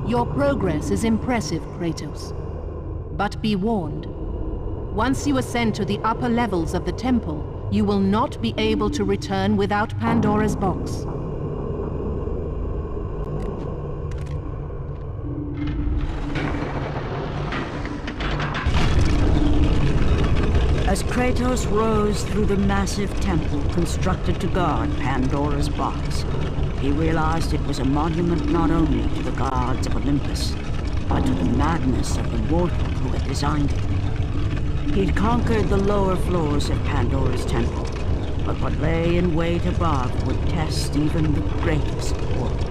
Your progress is impressive, Kratos. But be warned. Once you ascend to the upper levels of the temple, you will not be able to return without Pandora's box. As Kratos rose through the massive temple constructed to guard Pandora's box, he realized it was a monument not only to the gods of Olympus, but to the madness of the mortal who had designed it. He'd conquered the lower floors of Pandora's temple, but what lay in wait above would test even the greatest warrior.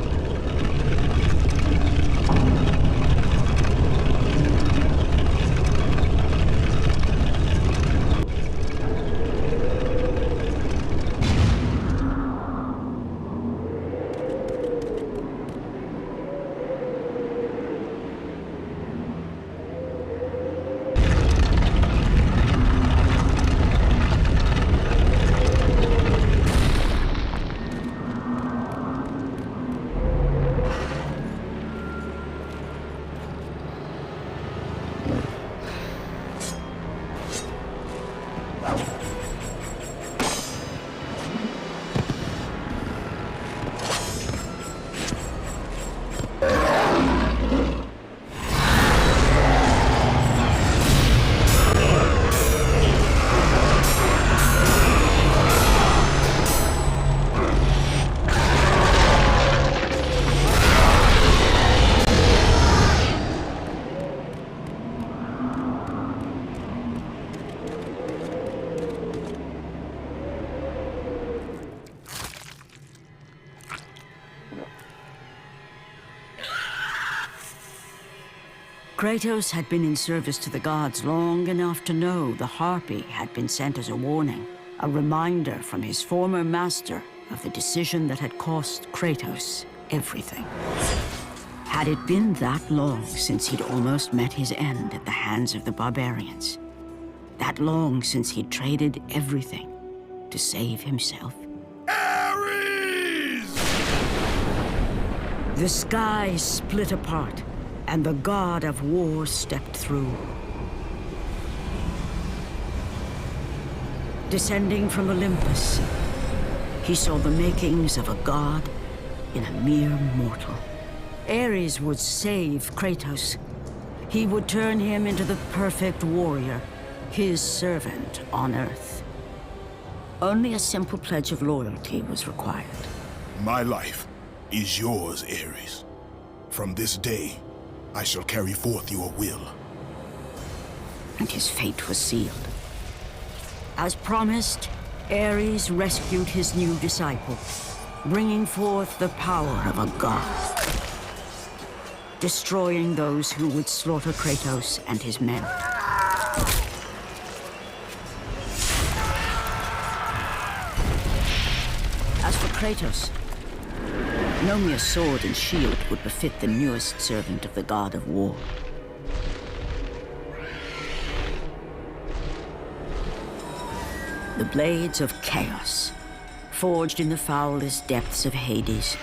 Kratos had been in service to the gods long enough to know the Harpy had been sent as a warning, a reminder from his former master of the decision that had cost Kratos everything. Had it been that long since he'd almost met his end at the hands of the barbarians? That long since he'd traded everything to save himself? Ares! The sky split apart, and the god of war stepped through. Descending from Olympus, he saw the makings of a god in a mere mortal. Ares would save Kratos. He would turn him into the perfect warrior, his servant on Earth. Only a simple pledge of loyalty was required. My life is yours, Ares. From this day, I shall carry forth your will. And his fate was sealed. As promised, Ares rescued his new disciple, bringing forth the power of a god, destroying those who would slaughter Kratos and his men. As for Kratos, no mere sword and shield would befit the newest servant of the god of war. The blades of chaos, forged in the foulest depths of Hades.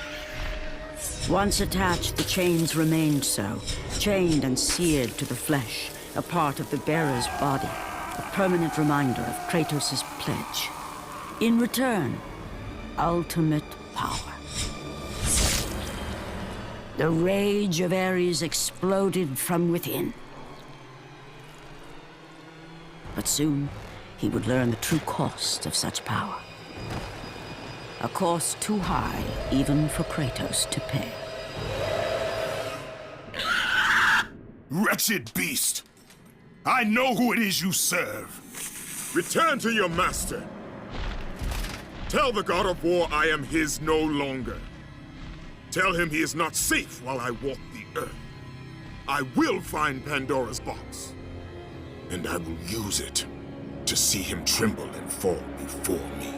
Once attached, the chains remained so, chained and seared to the flesh, a part of the bearer's body, a permanent reminder of Kratos' pledge. In return, ultimate power. The rage of Ares exploded from within. But soon, he would learn the true cost of such power. A cost too high even for Kratos to pay. Wretched beast! I know who it is you serve. Return to your master. Tell the god of war I am his no longer. Tell him he is not safe while I walk the earth. I will find Pandora's box, and I will use it to see him tremble and fall before me.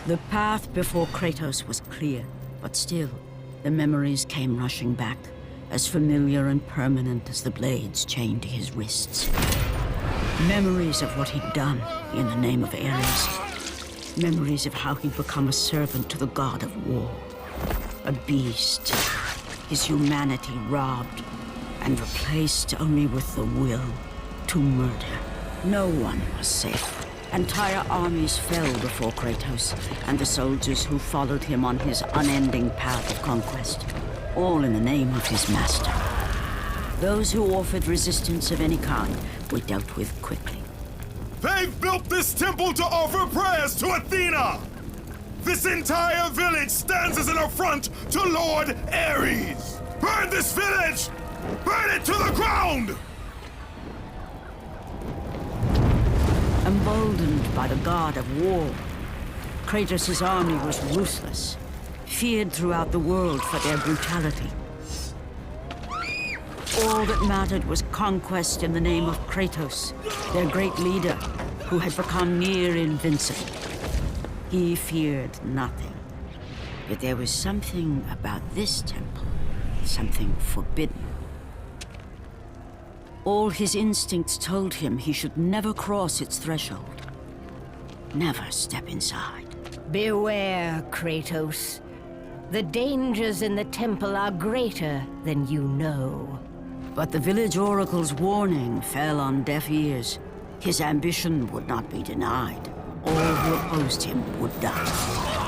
The path before Kratos was clear, but still, the memories came rushing back, as familiar and permanent as the blades chained to his wrists. Memories of what he'd done in the name of Ares. Memories of how he'd become a servant to the god of war. A beast, his humanity robbed and replaced only with the will to murder. No one was safe. Entire armies fell before Kratos and the soldiers who followed him on his unending path of conquest, all in the name of his master. Those who offered resistance of any kind were dealt with quickly. They've built this temple to offer prayers to Athena! This entire village stands as an affront to Lord Ares! Burn this village! Burn it to the ground! Emboldened by the god of war, Kratos' army was ruthless, feared throughout the world for their brutality. All that mattered was conquest in the name of Kratos, their great leader, who had become near invincible. He feared nothing. But there was something about this temple, something forbidden. All his instincts told him he should never cross its threshold. Never step inside. Beware, Kratos. The dangers in the temple are greater than you know. But the village oracle's warning fell on deaf ears. His ambition would not be denied. All who opposed him would die.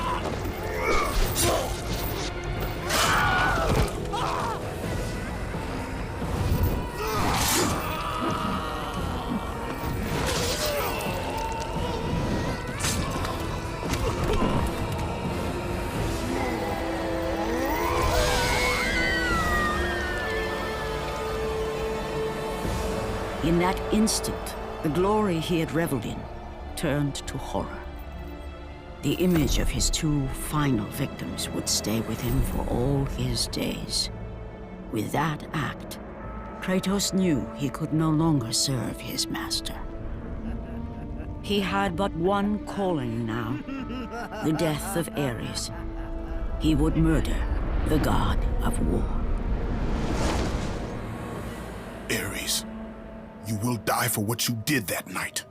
In that instant, the glory he had reveled in turned to horror. The image of his two final victims would stay with him for all his days. With that act, Kratos knew he could no longer serve his master. He had but one calling now, the death of Ares. He would murder the god of war. Ares, you will die for what you did that night.